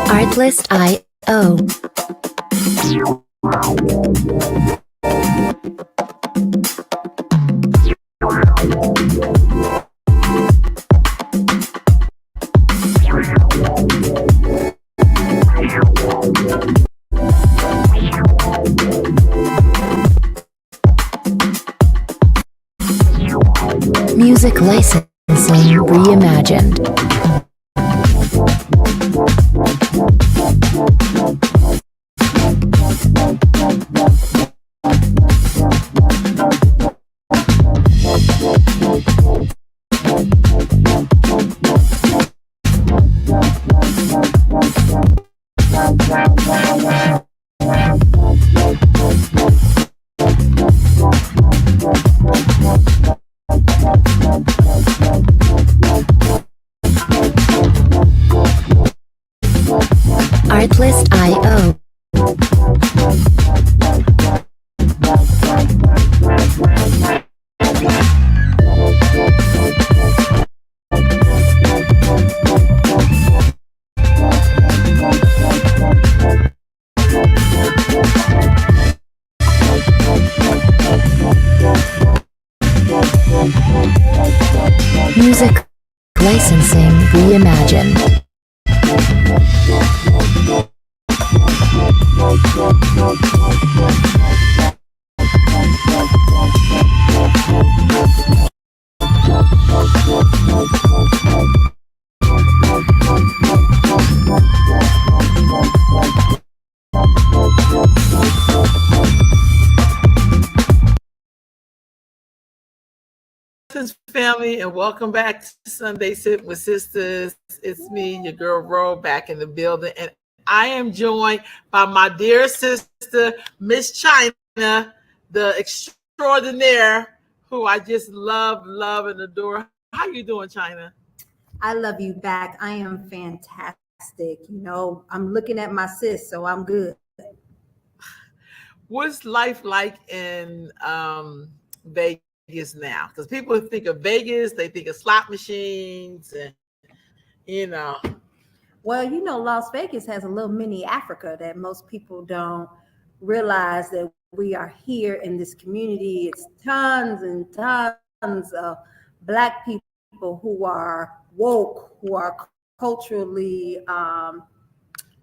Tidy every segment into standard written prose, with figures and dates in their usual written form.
Artlist.io. Music licensing reimagined. Artlist.io. Music licensing reimagined. Family, and welcome back to Sunday Sip with Sisters. It's me, your girl Ro, back in the building, and I am joined by my dear sister, Miss China, the extraordinaire, who I just love, and adore. How you doing, China? I love you back. I am fantastic. You know, I'm looking at my sis, so I'm good. What's life like in Vegas now? Because people think of Vegas, they think of slot machines, and Well, you know, Las Vegas has a little mini Africa that most people don't realize that we are here in this community. It's tons and tons of Black people who are woke, who are culturally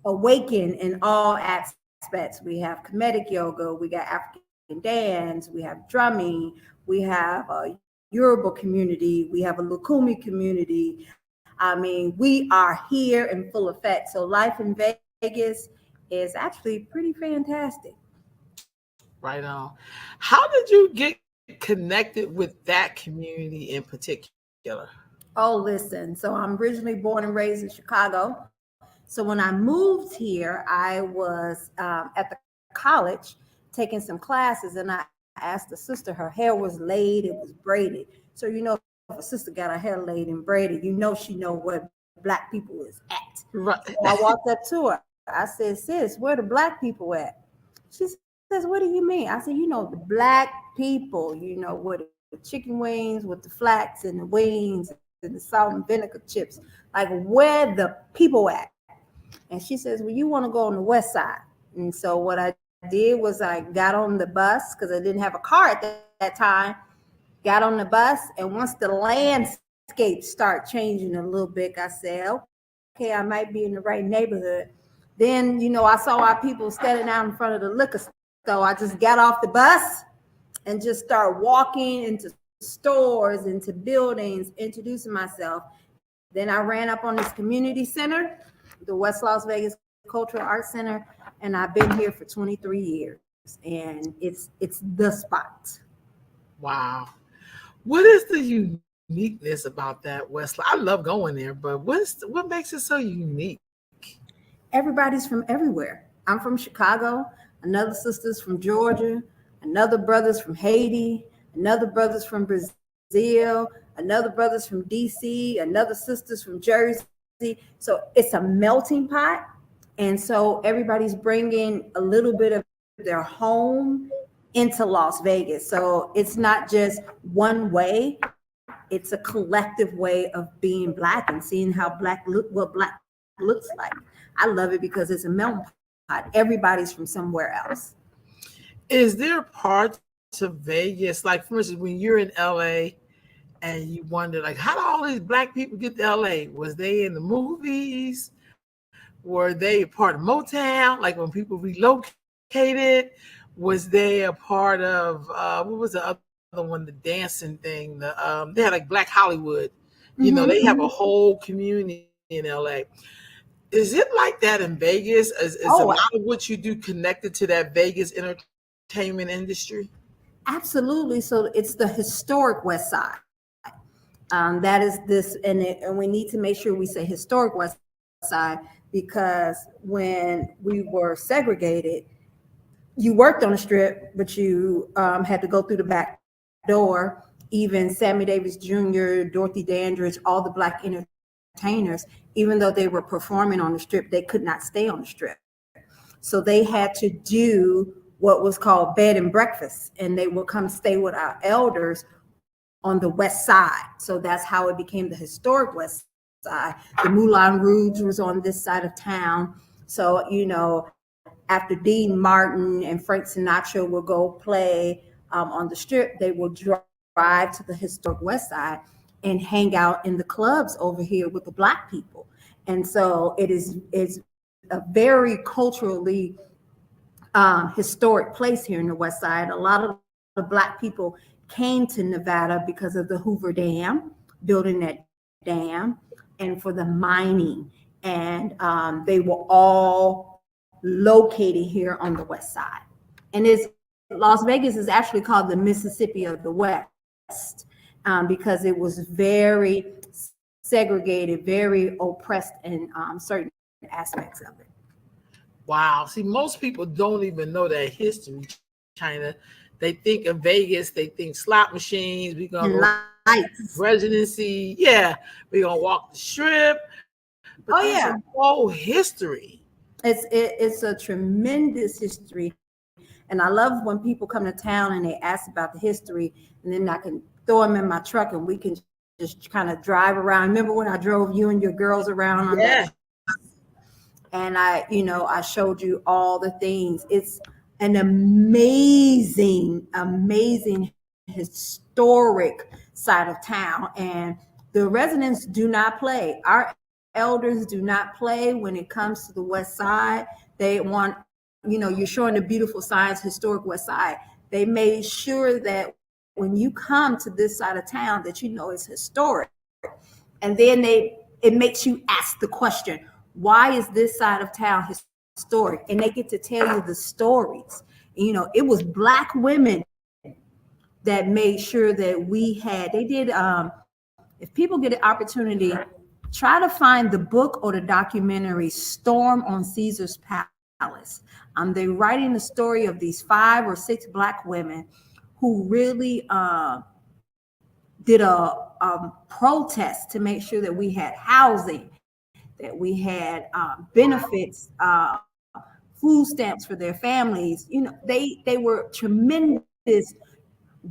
awakened in all aspects. We have comedic yoga, we got African dance, we have drumming, we have a Yoruba community, we have a Lukumi community. I mean, we are here in full effect. So life in Vegas is actually pretty fantastic. Right on. How did you get connected with that community in particular? Oh, listen. So I'm originally born and raised in Chicago. So when I moved here, I was at the college taking some classes, and I asked the sister, her hair was laid, it was braided. So, you know, if a sister got her hair laid and braided, you know she know where Black people is at. Right. So I walked up to her. I said, sis, where the Black people at? She says, what do you mean? I said, you know, the Black people, you know, with the chicken wings, with the flats and the wings and the salt and vinegar chips, like where the people at? And she says, well, you want to go on the west side. And so what I did was I got on the bus because I didn't have a car at that time. Got on the bus, and once the landscape start changing a little bit, I said, okay, I might be in the right neighborhood. Then, you know, I saw our people standing out in front of the liquor store. I just got off the bus and just started walking into stores, into buildings, introducing myself. Then I ran up on this community center, the West Las Vegas Cultural Arts Center, and I've been here for 23 years, and it's the spot. Wow. What is the uniqueness about that West? I love going there, but what makes it so unique? Everybody's from everywhere. I'm from Chicago. Another sister's from Georgia. Another brother's from Haiti. Another brother's from Brazil. Another brother's from DC. Another sister's from Jersey. So it's a melting pot. And so everybody's bringing a little bit of their home into Las Vegas. So it's not just one way, it's a collective way of being Black and seeing how Black what Black looks like. I love it because it's a melting pot. Everybody's from somewhere else. Is there parts of Vegas, like for instance, when you're in LA and you wonder, like, how do all these Black people get to LA? Was they in the movies? Were they a part of Motown? Like when people relocated? Was they a part of what was the other one? The dancing thing. They had like Black Hollywood. You know, they have a whole community in LA. Is it like that in Vegas? Is a lot of what you do connected to that Vegas entertainment industry? Absolutely. So it's the historic West Side. That is this, and we need to make sure we say historic West Side because when we were segregated, you worked on the Strip, but you had to go through the back door. Even Sammy Davis Jr., Dorothy Dandridge, all the Black entertainers, even though they were performing on the Strip, they could not stay on the Strip. So they had to do what was called bed and breakfast, and they would come stay with our elders on the West Side. So that's how it became the historic West Side. The Moulin Rouge was on this side of town. So, you know, after Dean Martin and Frank Sinatra will go play on the Strip, they will drive to the historic West Side and hang out in the clubs over here with the Black people. And so it's a very culturally historic place here in the West Side. A lot of the Black people came to Nevada because of the Hoover Dam, building that dam, and for the mining. And they were all located here on the West Side. And Las Vegas is actually called the Mississippi of the West because it was very segregated, very oppressed in certain aspects of it. Wow. See, most people don't even know that history, China. They think of Vegas, they think slot machines, we're going to residency. Yeah, we're going to walk the Strip. But there's a whole history. It's a tremendous history. And I love when people come to town and they ask about the history, and then I can throw them in my truck and we can just kind of drive around. Remember when I drove you and your girls around on that? And I showed you all the things. It's an amazing, amazing historic side of town. And the residents do not play. Our elders do not play when it comes to the West Side. They want, you're showing the beautiful signs, historic West Side. They made sure that when you come to this side of town that it's historic. And then it makes you ask the question, why is this side of town historic? And they get to tell you the stories. It was Black women that made sure that they did, if people get an opportunity, try to find the book or the documentary Storm on Caesar's Palace. They're writing the story of these 5 or 6 Black women who really did a protest to make sure that we had housing, that we had benefits, food stamps for their families. They were tremendous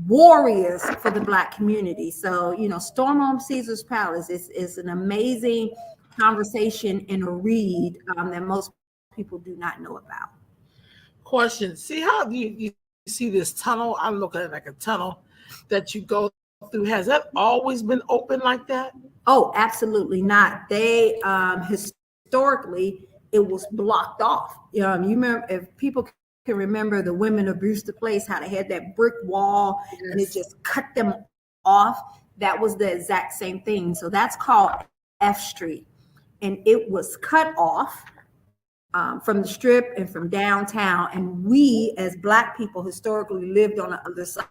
warriors for the Black community. So, Storm on Caesar's Palace is an amazing conversation and a read that most people do not know about. Question. See how you see this tunnel? I look at it like a tunnel that you go through. Has that always been open like that? Oh, absolutely not. They historically it was blocked off. You remember, if people can remember the women of Brewster Place, how they had that brick wall and it just cut them off. That was the exact same thing. So that's called F Street, and it was cut off from the Strip and from downtown. And we, as Black people, historically lived on the other side.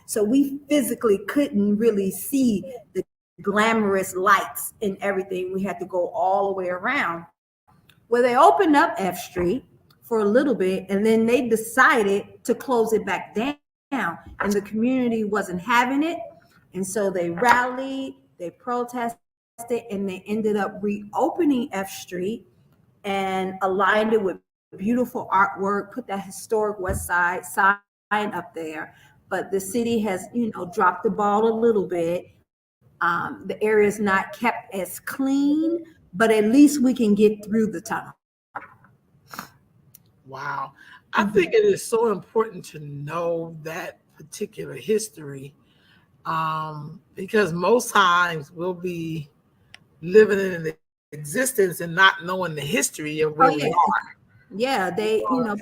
So we physically couldn't really see the glamorous lights and everything. We had to go all the way around. Well, they opened up F Street for a little bit, and then they decided to close it back down. And the community wasn't having it. And so they rallied, they protested, and they ended up reopening F Street and aligned it with beautiful artwork, put that historic West Side sign up there. But the city has, dropped the ball a little bit. The area is not kept as clean, but at least we can get through the tunnel. Wow. I think it is so important to know that particular history, because most times we'll be living in an existence and not knowing the history of where we are. Yeah,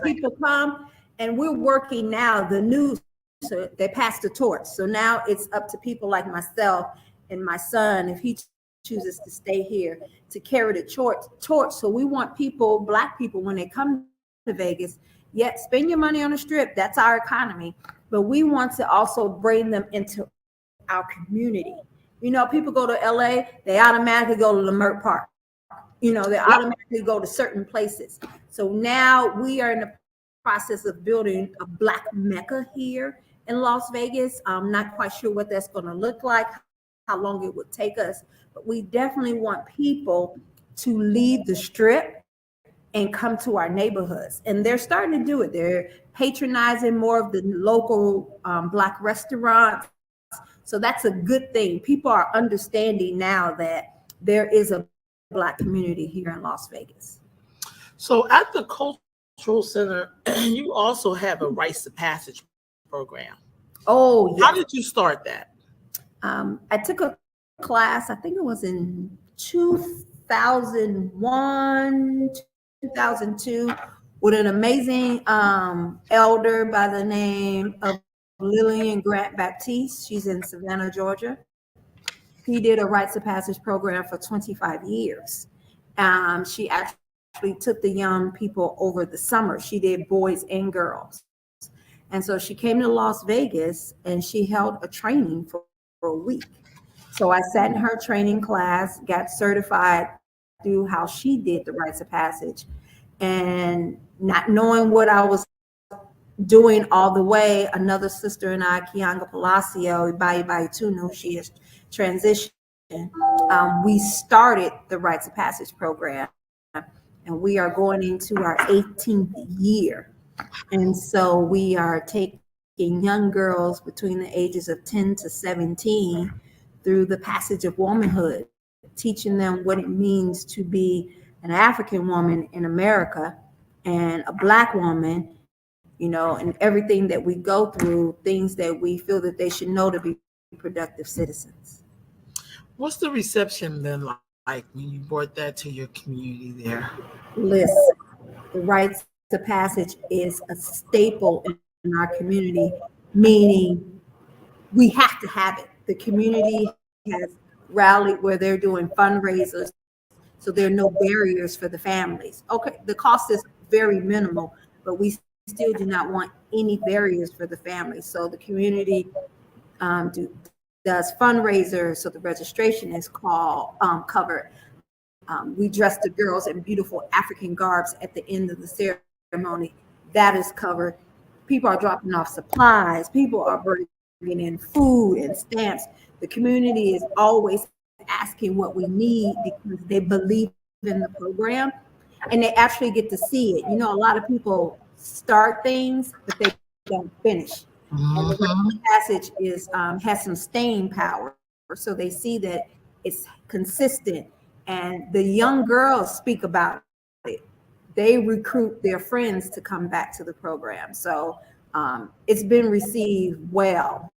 people come, and we're working now. The news, so they passed the torch. So now it's up to people like myself and my son, if he chooses to stay here, to carry the torch. So we want people, Black people, when they come to Vegas, spend your money on the Strip. That's our economy. But we want to also bring them into our community. People go to LA, they automatically go to Leimert Park. They automatically go to certain places. So now we are in the process of building a Black Mecca here in Las Vegas. I'm not quite sure what that's going to look like, how long it would take us, but we definitely want people to leave the Strip and come to our neighborhoods. And they're starting to do it. They're patronizing more of the local Black restaurants. So that's a good thing. People are understanding now that there is a Black community here in Las Vegas. So at the Cultural Center, you also have a Rites of Passage program. Oh, yeah. How did you start that? I took a class, I think it was in 2001, 2002, with an amazing elder by the name of Lillian Grant Baptiste. She's in Savannah, Georgia. He did a Rites of Passage program for 25 years. She actually took the young people over the summer. She did boys and girls. And so she came to Las Vegas and she held a training for a week. So I sat in her training class, got certified through how she did the Rites of Passage, and not knowing what I was doing all the way, another sister and I, Kianga Palacio, Ibai Tunu, she has transitioned. We started the Rites of Passage program, and we are going into our 18th year. And so we are taking young girls between the ages of 10 to 17 through the passage of womanhood, teaching them what it means to be an African woman in America and a Black woman, and everything that we go through, things that we feel that they should know to be productive citizens. What's the reception been like when you brought that to your community there? Listen, the Rites of Passage is a staple in our community, meaning we have to have it. The community has rallied where they're doing fundraisers, so there are no barriers for the families. Okay, the cost is very minimal, but we still do not want any barriers for the families. So the community does fundraisers, so the registration is covered. We dress the girls in beautiful African garbs at the end of the ceremony. That is covered. People are dropping off supplies. People are bringing in food and stamps. The community is always asking what we need because they believe in the program and they actually get to see it. A lot of people start things, but they don't finish. And the Rites of Passage has some staying power. So they see that it's consistent. And the young girls speak about it. They recruit their friends to come back to the program. So it's been received well,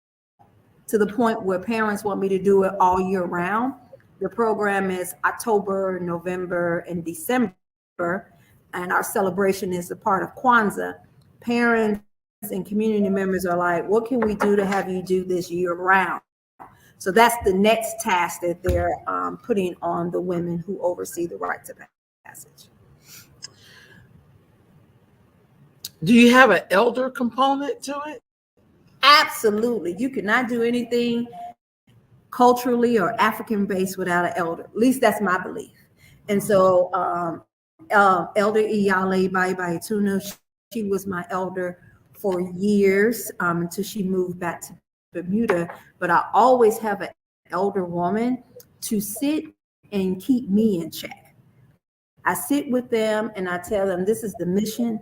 to the point where parents want me to do it all year round. The program is October, November, and December, and our celebration is a part of Kwanzaa. Parents and community members are like, what can we do to have you do this year round? So that's the next task that they're putting on the women who oversee the Rites of Passage. Do you have an elder component to it? Absolutely. You cannot do anything culturally or African-based without an elder. At least that's my belief. And so Elder Iyale Bye Tuna, she was my elder for years until she moved back to Bermuda. But I always have an elder woman to sit and keep me in check. I sit with them and I tell them this is the mission,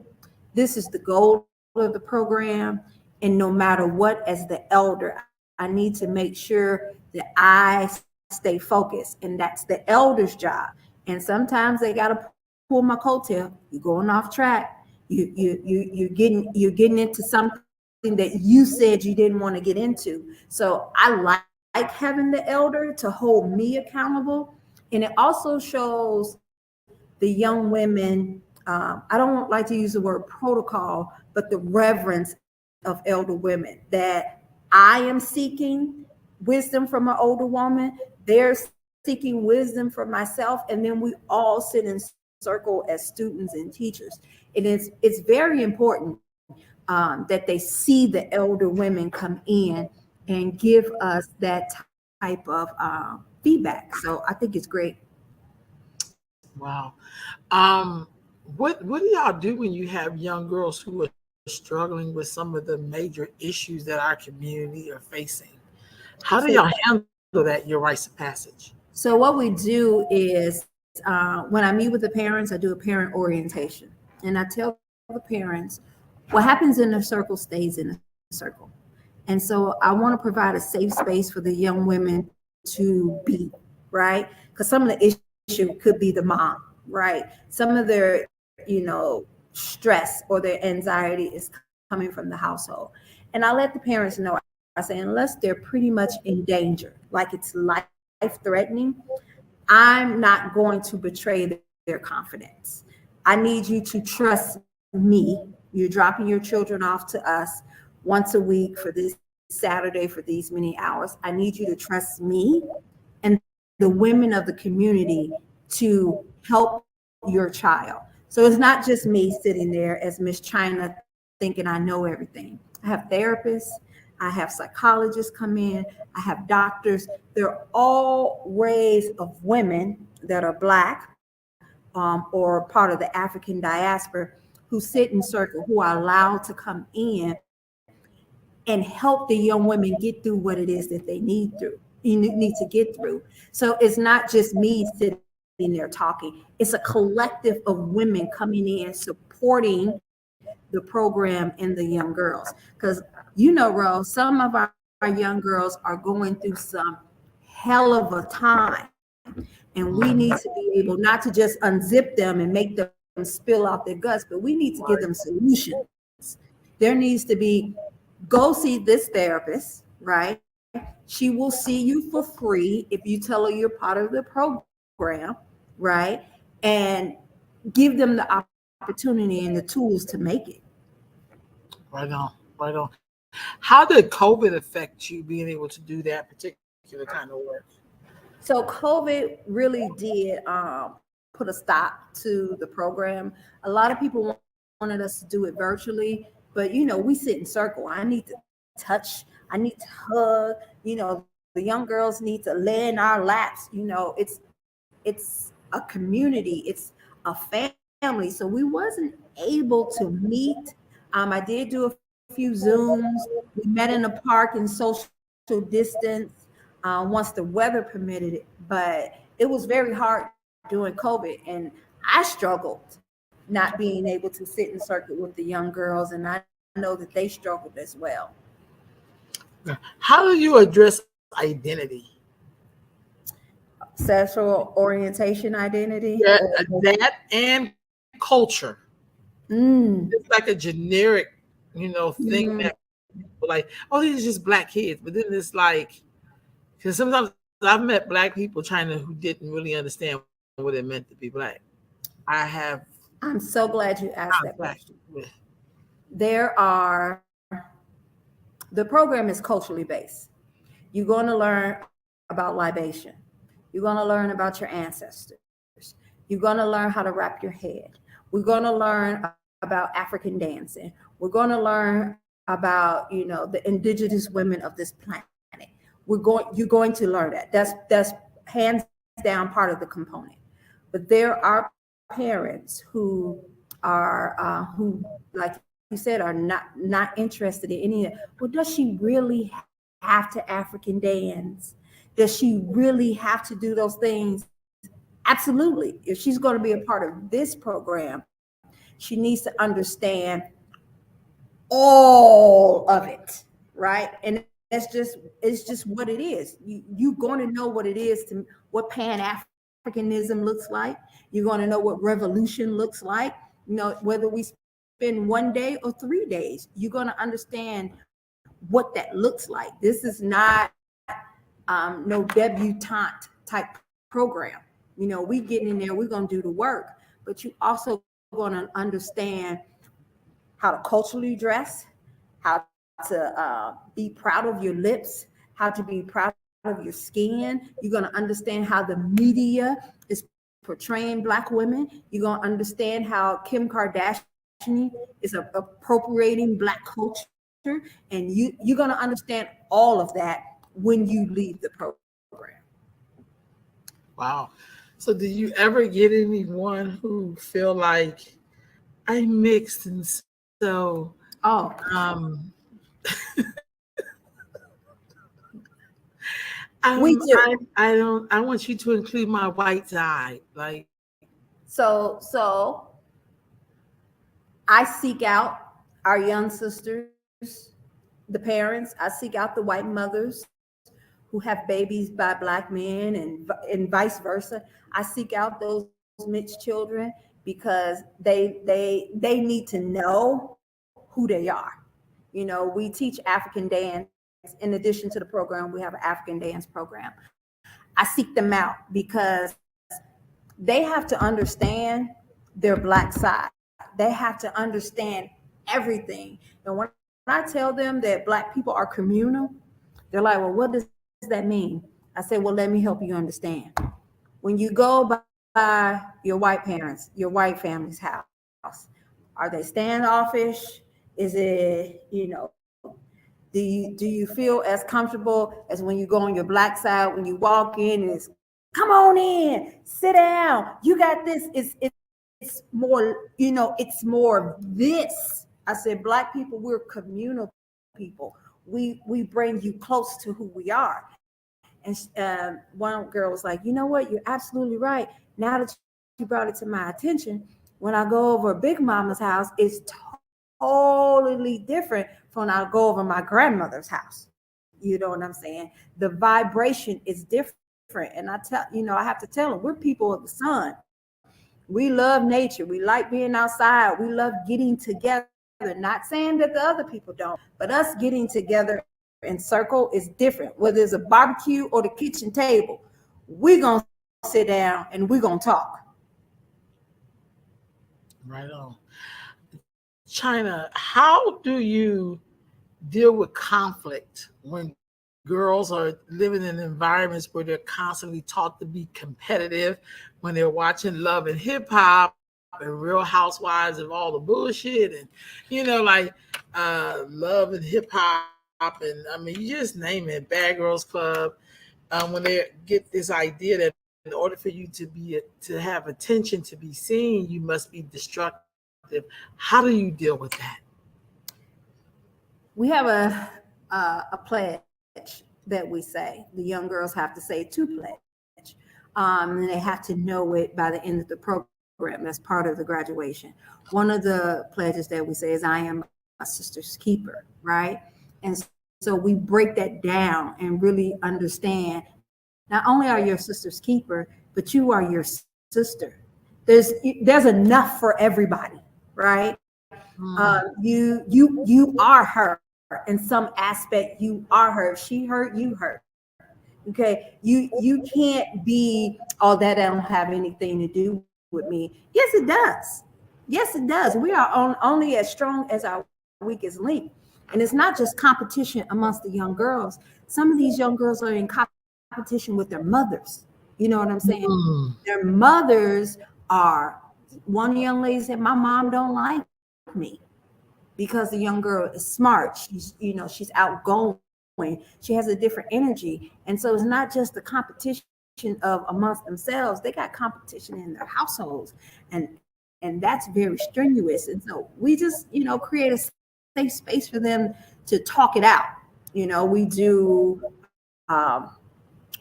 this is the goal of the program, and no matter what, as the elder, I need to make sure that I stay focused, and that's the elder's job. And sometimes they got to pull my coattail. You're going off track. You're getting into something that you said you didn't want to get into. So I like having the elder to hold me accountable, and it also shows the young women. I don't like to use the word protocol, but the reverence of elder women, that I am seeking wisdom from an older woman. They're seeking wisdom from myself, and then we all sit in circle as students and teachers. It's very important that they see the elder women come in and give us that type of feedback. So I think it's great. Wow. What do y'all do when you have young girls who are struggling with some of the major issues that our community are facing? How do y'all handle that, your rites of passage? So what we do is when I meet with the parents, I do a parent orientation, and I tell the parents what happens in the circle stays in the circle. And so I want to provide a safe space for the young women to be, right? Because some of the issue could be the mom, right? Some of their, stress or their anxiety is coming from the household. And I let the parents know, I say, unless they're pretty much in danger, like it's life threatening, I'm not going to betray their confidence. I need you to trust me. You're dropping your children off to us once a week for this Saturday for these many hours. I need you to trust me and the women of the community to help your child. So it's not just me sitting there as Miss China thinking I know everything. I have therapists, I have psychologists come in, I have doctors. They're all raised of women that are Black or part of the African diaspora who sit in circle, who are allowed to come in and help the young women get through what it is that they need to get through. So it's not just me sitting there talking. It's a collective of women coming in supporting the program and the young girls. Because Ro, some of our young girls are going through some hell of a time. And we need to be able not to just unzip them and make them spill out their guts, but we need to give them solutions. There needs to be, go see this therapist, right? She will see you for free if you tell her you're part of the program, right? And give them the opportunity and the tools to make it. Right on, right on. How did COVID affect you being able to do that particular kind of work? So COVID really did put a stop to the program. A lot of people wanted us to do it virtually, but we sit in circle. I need to touch, I need to hug, the young girls need to lay in our laps. It's a community, it's a family. So we wasn't able to meet. I did do a few Zooms. We met in a park in social distance once the weather permitted it, but it was very hard during COVID, and I struggled not being able to sit in circle with the young girls, and I know that they struggled as well. How do you address identity? Sexual orientation identity? Yeah, that and culture. It's like a generic, thing that people like, oh, these are just Black kids. But then it's like, because sometimes I've met Black people China who didn't really understand what it meant to be Black. I'm so glad you asked that question. The program is culturally based. You're going to learn about libation. You're going to learn about your ancestors. You're going to learn how to wrap your head. We're going to learn about African dancing. We're going to learn about, the indigenous women of this planet. You're going to learn that. That's hands down part of the component. But there are parents who are who, like you said, are not interested in any of that. Well, does she really have to African dance? Does she really have to do those things? Absolutely. If she's going to be a part of this program, she needs to understand all of it, right? And it's just what it is. You're going to know what it is to what Pan-Africanism looks like. You're going to know what revolution looks like. You know, whether we spend 1 day or 3 days, you're going to understand what that looks like. This is not no debutante type program. You know, we get in there, we're going to do the work, but you also going to understand how to culturally dress, how to be proud of your lips, how to be proud of your skin. You're going to understand how the media is portraying Black women. You're going to understand how Kim Kardashian is appropriating Black culture. And you're going to understand all of that when you leave the program. Wow. So do you ever get anyone who feel like I mixed and so um we do. I don't I want you to include my white side. Like So I seek out our young sisters, the parents. I seek out the white mothers who have babies by Black men and vice versa. I seek out those mixed children because they need to know who they are. You know, we teach African dance. In addition to the program, we have an African dance program. I seek them out because they have to understand their Black side. They have to understand everything. And when I tell them that Black people are communal, they're like, well, what does that mean? I say, well, let me help you understand. When you go by your white parents, your white family's house, are they standoffish? Is it, you know, do you feel as comfortable as when you go on your Black side, when you walk in and it's, come on in, sit down, you got this. It's more, you know, it's more this. I said, Black people, we're communal people. We bring you close to who we are. And one girl was like, you know what? You're absolutely right. Now that you brought it to my attention, when I go over Big Mama's house, it's totally different from when I go over my grandmother's house. You know what I'm saying? The vibration is different. And I have to tell them, we're people of the sun. We love nature. We like being outside. We love getting together. Not saying that the other people don't, but us getting together in circle is different. Whether it's a barbecue or the kitchen table, we're going to sit down and we're going to talk. right on. China, how do you deal with conflict when girls are living in environments where they're constantly taught to be competitive, when they're watching Love and Hip Hop and Real Housewives of all the bullshit and, you know, like Love and Hip Hop and I mean, you just name it, Bad Girls Club, when they get this idea that in order for you to have attention, to be seen, you must be destructive. How do you deal with that? We have a pledge that we say. The young girls have to say to pledge. And they have to know it by the end of the program. That's part of the graduation. One of the pledges that we say is, I am a sister's keeper, right? And so we break that down and really understand, not only are you a sister's keeper, but you are your sister. There's enough for everybody, right? You are her in some aspect. You are her. If she hurt, you hurt. Okay, you can't be, oh, that don't have anything to do with me. Yes, it does. Yes, it does. We are only as strong as our weakest link. And it's not just competition amongst the young girls. Some of these young girls are in competition with their mothers. You know what I'm saying? Their mothers are, one young lady said, my mom don't like me because the young girl is smart. She's outgoing. She has a different energy. And so it's not just the competition of amongst themselves. They got competition in their households. And that's very strenuous. And so we just, create a safe space for them to talk it out. We do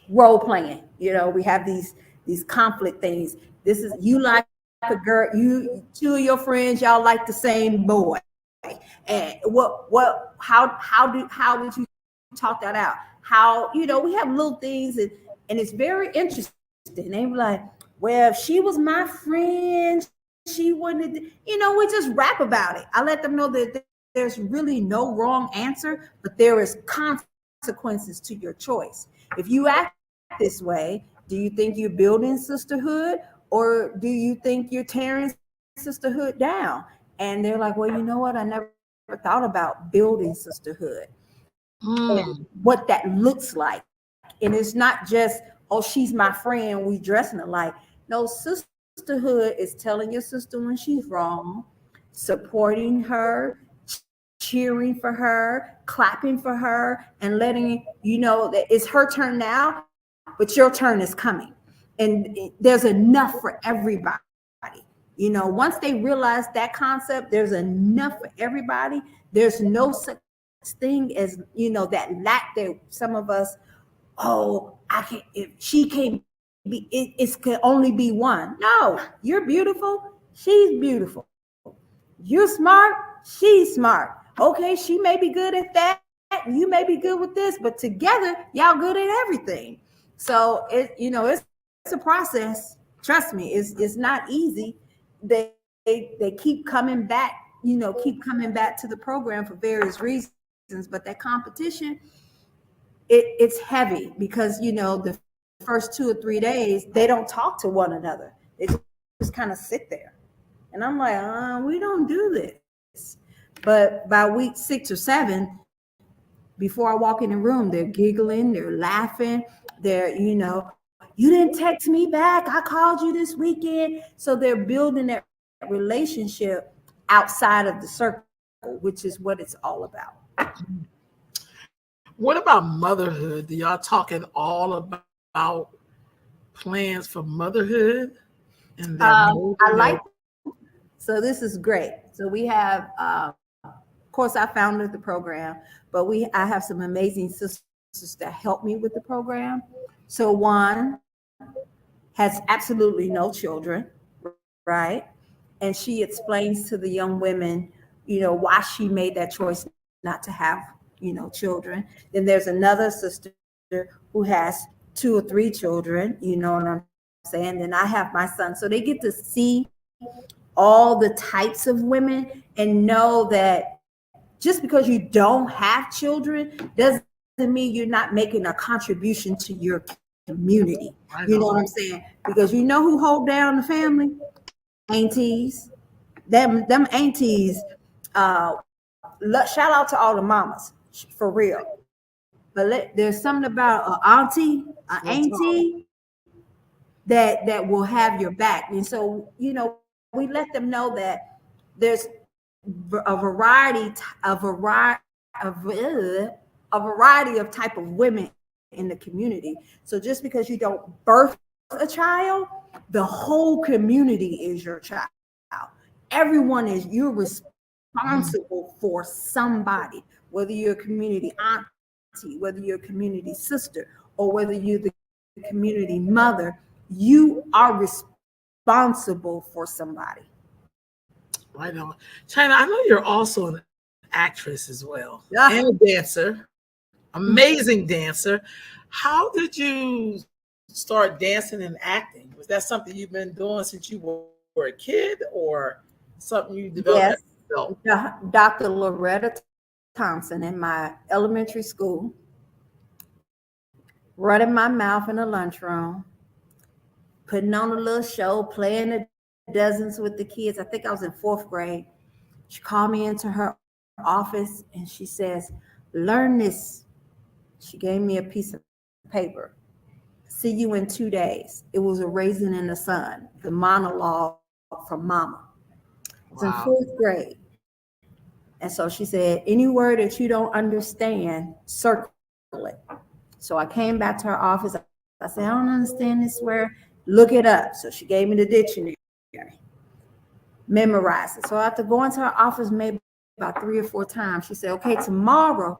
role playing. We have these these conflict things. This is you like a girl, you two of your friends, y'all like the same boy. And how did you talk that out? How, we have little things, and it's very interesting. They be like, well, if she was my friend, she wouldn't have, we just rap about it. I let them know that there's really no wrong answer, but there is consequences to your choice. If you act this way, do you think you're building sisterhood, or do you think you're tearing sisterhood down? And they're like, well, you know what? I never thought about building sisterhood and what that looks like. And it's not just, oh, she's my friend, we dressing alike. No, sisterhood is telling your sister when she's wrong, supporting her, cheering for her, clapping for her, and letting you know that it's her turn now, but your turn is coming. And there's enough for everybody. Once they realize that concept, there's enough for everybody. There's no such thing as, that lack that some of us, oh, I can't, if she can't be, it can only be one. No, you're beautiful. She's beautiful. You're smart. She's smart. Okay, she may be good at that. You may be good with this, but together, y'all good at everything. So it's a process. Trust me, it's not easy. They keep coming back, keep coming back to the program for various reasons, but that competition, it's heavy because the first 2 or 3 days they don't talk to one another. They just kind of sit there, and I'm like, we don't do this. But by week 6 or 7, before I walk in the room, they're giggling, they're laughing, they're you didn't text me back, I called you this weekend. So they're building that relationship outside of the circle, which is what it's all about. What about motherhood? Do y'all talking all about plans for motherhood? And so this is great. So we have, of course, I founded the program, but I have some amazing sisters that help me with the program. So one has absolutely no children, right? And she explains to the young women, why she made that choice not to have, children. Then there's another sister who has 2 or 3 children, you know what I'm saying? Then I have my son. So they get to see all the types of women and know that just because you don't have children doesn't mean you're not making a contribution to your community. You know what I'm saying? Because who hold down the family? Aunties. Them aunties. Shout out to all the mamas, for real. But there's something about an auntie that will have your back. And so, we let them know that there's a variety of type of women in the community. So just because you don't birth a child, the whole community is your child. You're responsible for somebody, whether you're a community auntie, whether you're a community sister, or whether you're the community mother. You are responsible for somebody. Right on. China, I know you're also an actress as well, and a dancer, amazing dancer. How did you start dancing and acting? Was that something you've been doing since you were a kid, or something you developed? Yes. Dr. Loretta Thompson in my elementary school, running my mouth in the lunchroom, putting on a little show, playing the dozens with the kids. I think I was in 4th grade. She called me into her office and she says, learn this. She gave me a piece of paper. See you in 2 days. It was A Raisin in the Sun, the monologue from Mama. It's in 4th grade. And so she said, any word that you don't understand, circle it. So I came back to her office. I said, I don't understand this word. Look it up. So she gave me the dictionary. Memorize it. So after going to her office maybe about 3 or 4 times, she said, okay, tomorrow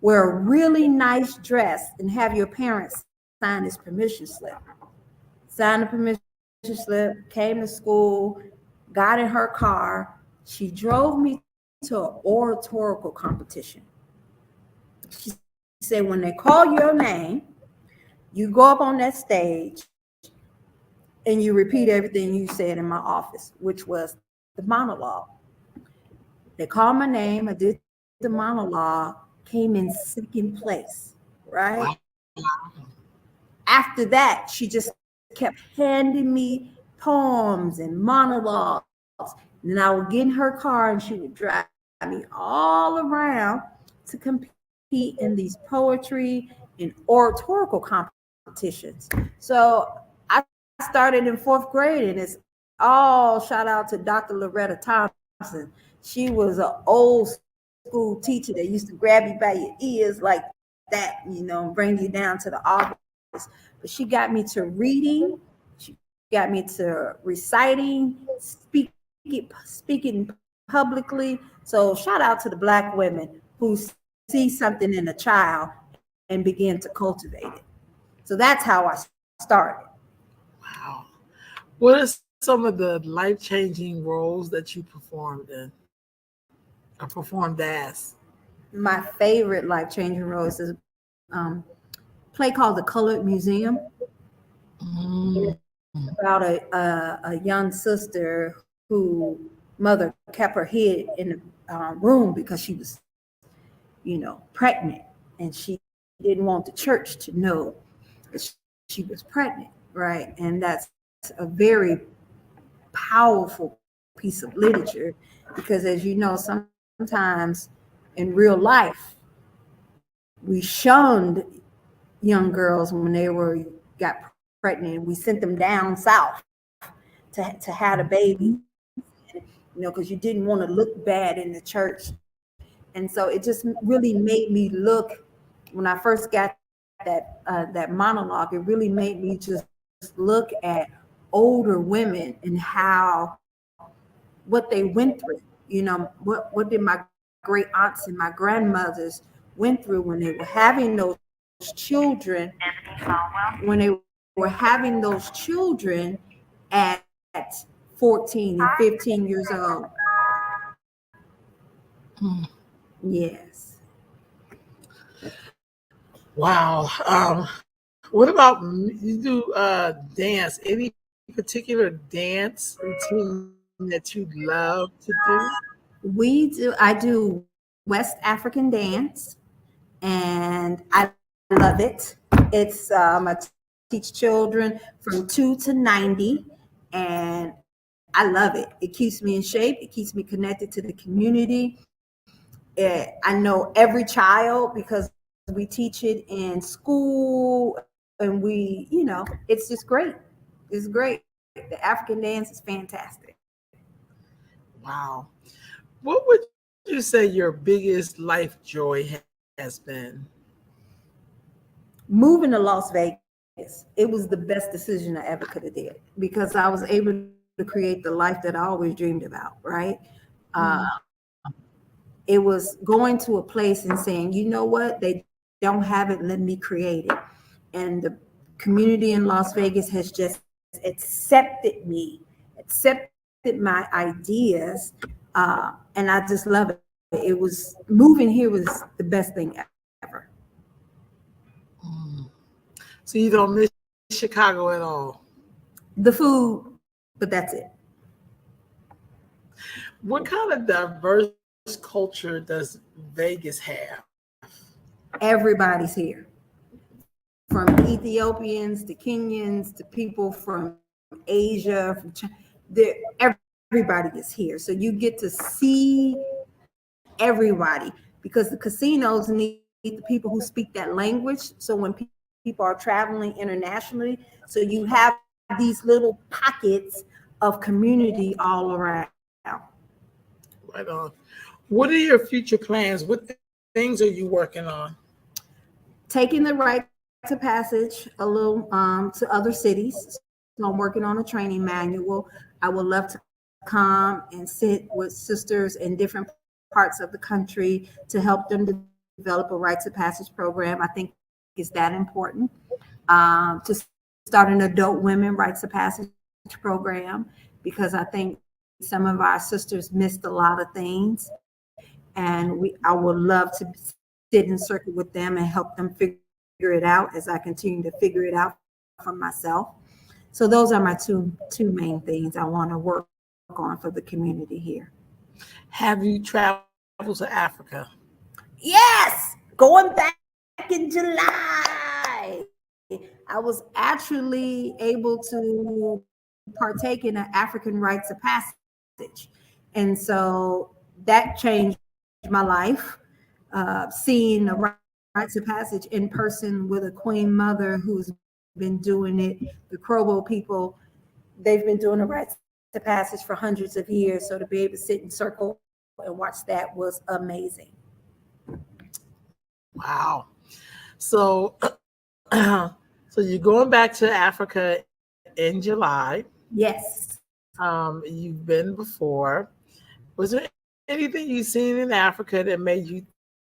wear a really nice dress and have your parents sign this permission slip. signed a permission slip, came to school, got in her car. She drove me to an oratorical competition. She said, when they call your name, you go up on that stage and you repeat everything you said in my office, which was the monologue. They called my name. I did the monologue, came in second place, right? After that, she just kept handing me poems and monologues. And I would get in her car and she would drive me all around to compete in these poetry and oratorical competitions. So I started in fourth grade, and it's all shout out to Dr. Loretta Thompson. She was an old school teacher that used to grab you by your ears like that, and bring you down to the office. But she got me to reading, she got me to reciting, speaking publicly. So shout out to the Black women who see something in a child and begin to cultivate it. So that's how I started. Wow. What are some of the life-changing roles that you performed in or performed as? My favorite life-changing roles is play called The Colored Museum. About a young sister who mother kept her hid in the room because she was, pregnant, and she didn't want the church to know that she was pregnant, right? And that's a very powerful piece of literature because, as you know, sometimes in real life, we shunned young girls when they got pregnant. We sent them down south to have a baby, because you didn't want to look bad in the church. And so it just really made me look, when I first got that monologue, it really made me just look at older women and what they went through. What did my great aunts and my grandmothers went through when they were having those children, at 14 and 15 years old. Yes. Wow. What about you do dance? Any particular dance routine that you love to do? I do West African dance, and I love it. It's I teach children from 2 to 90, and I love it. It keeps me in shape. It keeps me connected to the community. I know every child because we teach it in school, and it's just great. It's great. The African dance is fantastic. Wow. What would you say your biggest life joy has been? Moving to Las Vegas, it was the best decision I ever could have did because I was able to create the life that I always dreamed about, right? It was going to a place and saying, you know what, they don't have it, let me create it. And the community in Las Vegas has just accepted my ideas, and I just love it. It was moving here was the best thing ever. So you don't miss Chicago at all? The food, but that's it. What kind of diverse culture does Vegas have? Everybody's here, from Ethiopians to Kenyans to people from Asia, from China. Everybody is here, so you get to see everybody because the casinos need the people who speak that language. So when people are traveling internationally, so you have these little pockets of community all around. Right on. What are your future plans? What things are you working on? Taking the right to passage a little to other cities. So I'm working on a training manual. I would love to come and sit with sisters in different parts of the country to help them develop a rites of passage program. I think it's that important to start an adult women rites of passage program because I think some of our sisters missed a lot of things, and I would love to sit in circle with them and help them figure it out as I continue to figure it out for myself. So those are my two main things I want to work on for the community here. Have you traveled to Africa? Yes, going back in July. I was actually able to partake in an African rites of passage. And so that changed my life. Seeing the rites of passage in person with a queen mother who's been doing it. The Krobo people, they've been doing the rites of passage for hundreds of years. So to be able to sit in circle and watch that was amazing. Wow. So, so you're going back to Africa in July. Yes. You've been before. Was there anything you've seen in Africa that made you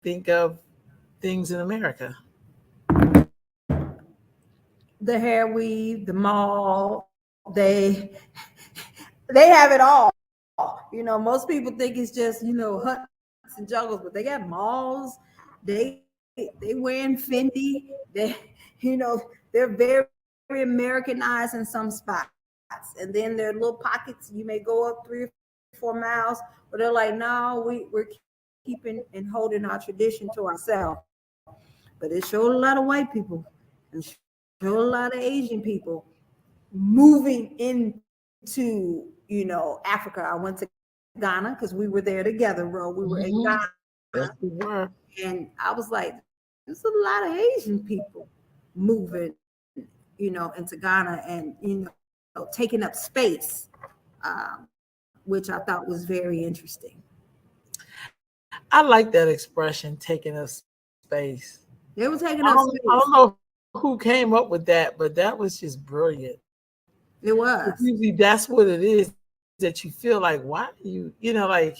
think of things in America? The hair weave, the mall, they have it all. You know, most people think it's just, you know, huts and jungles, but they got malls. They wearing Fendi. They, you know, they're very, very Americanized in some spots. And then there are little pockets. You may go up 3 or 4 miles, but they're like, no, we're keeping and holding our tradition to ourselves. But it showed a lot of white people and showed a lot of Asian people moving into, you know, Africa. I went to Ghana because we were there together, Ro. We were in Ghana. Yes, we were. And I was like, there's a lot of Asian people moving, you know, into Ghana and, you know, taking up space, which I thought was very interesting. I like that expression, taking up space. They were taking up space. I don't know who came up with that, but that was just brilliant. It was. Usually that's what it is, that you feel like, why are you, you know, like,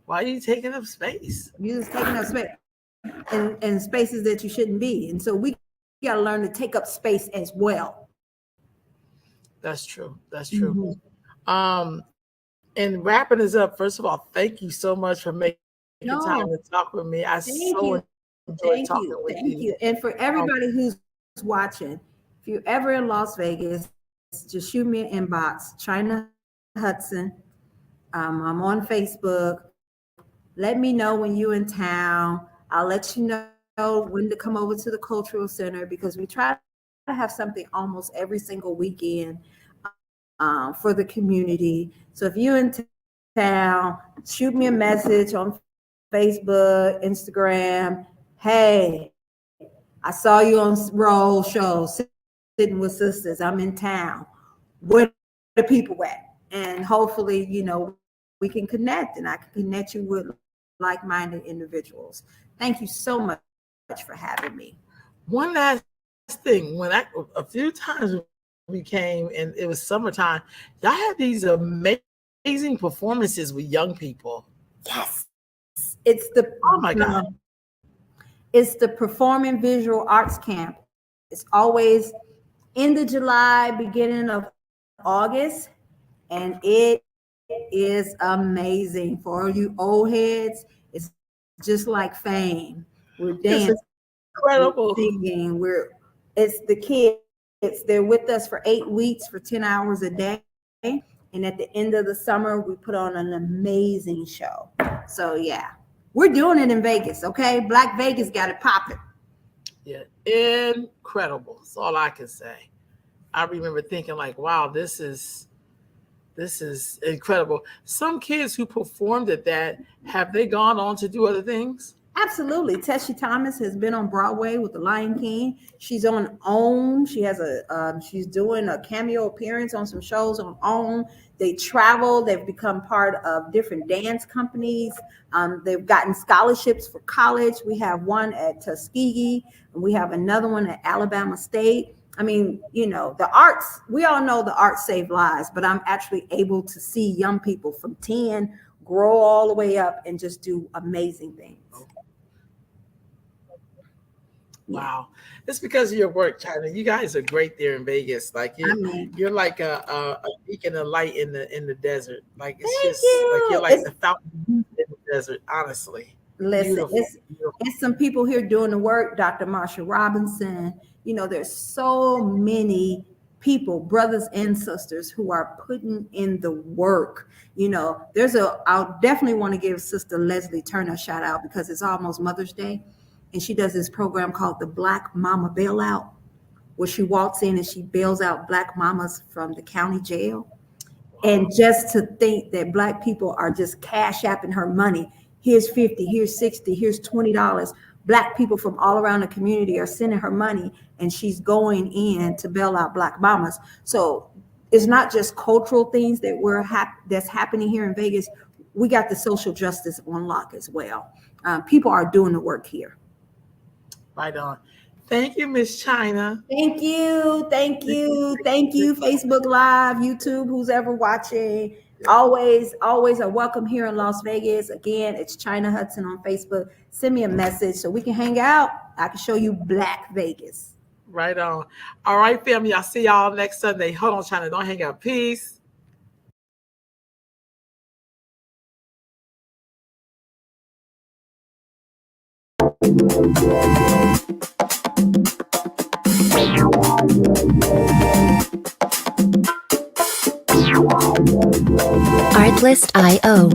why are you taking up space? You're just taking up space in spaces that you shouldn't be. And so we got to learn to take up space as well. That's true. That's true. Mm-hmm. And wrapping this up, first of all, thank you so much for making time to talk with me. I so enjoyed talking with you. Thank you. And for everybody who's watching, if you're ever in Las Vegas, just shoot me an inbox, China Hudson. I'm on Facebook. Let me know when you're in town. I'll let you know when to come over to the Cultural Center because we try to have something almost every single weekend for the community. So if you're in town, shoot me a message on Facebook, Instagram. Hey, I saw you on Roll Show, Sitting with Sisters. I'm in town. Where the people at? And hopefully, you know, we can connect and I can connect you with like-minded individuals. Thank you so much for having me. One last thing, a few times we came and it was summertime, y'all had these amazing performances with young people. Yes. It's the God. It's the Performing Visual Arts Camp. It's always end of July, beginning of August, and it is amazing for you old heads. It's just like Fame. We're dancing, incredible, we're singing. It's the kids. They're with us for 8 weeks for 10 hours a day, and at the end of the summer, we put on an amazing show. So yeah, we're doing it in Vegas. Okay, Black Vegas got it popping. Yeah, incredible. That's all I can say. I remember thinking like, wow, this is incredible. Some kids who performed at that, have they gone on to do other things? Absolutely. Tessie Thomas has been on Broadway with The Lion King. She's on OWN. She has she's doing a cameo appearance on some shows on OWN. They travel. They've become part of different dance companies. They've gotten scholarships for college. We have one at Tuskegee, and we have another one at Alabama State. I mean, you know, the arts, we all know the arts save lives, but I'm actually able to see young people from 10 grow all the way up and just do amazing things. Yeah. Wow. It's because of your work, China. You guys are great there in Vegas. Like I mean, you're like a beacon of light in the desert. Like it's thank just like you're you. like the fountain in the desert, honestly. Listen, Beautiful. Beautiful. it's some people here doing the work. Dr. Marsha Robinson. You know, there's so many people, brothers and sisters, who are putting in the work. You know, I'll definitely want to give Sister Leslie Turner a shout out because it's almost Mother's Day, and she does this program called the Black Mama Bailout, where she walks in and she bails out Black mamas from the county jail. And just to think that Black people are just cash apping her money. Here's 50, here's 60, here's $20. Black people from all around the community are sending her money, and she's going in to bail out Black mamas. So it's not just cultural things that's happening here in Vegas. We got the social justice on lock as well. People are doing the work here. Right on. Thank you, Miss China. Thank you. Thank you. Thank you. Facebook Live, YouTube, who's ever watching. Always a welcome here in Las Vegas. Again, it's China Hudson on Facebook. Send me a message so we can hang out. I can show you Black Vegas. Right on. All right, family. I'll see y'all next Sunday. Hold on, China. Don't hang out. Peace. Artlist.io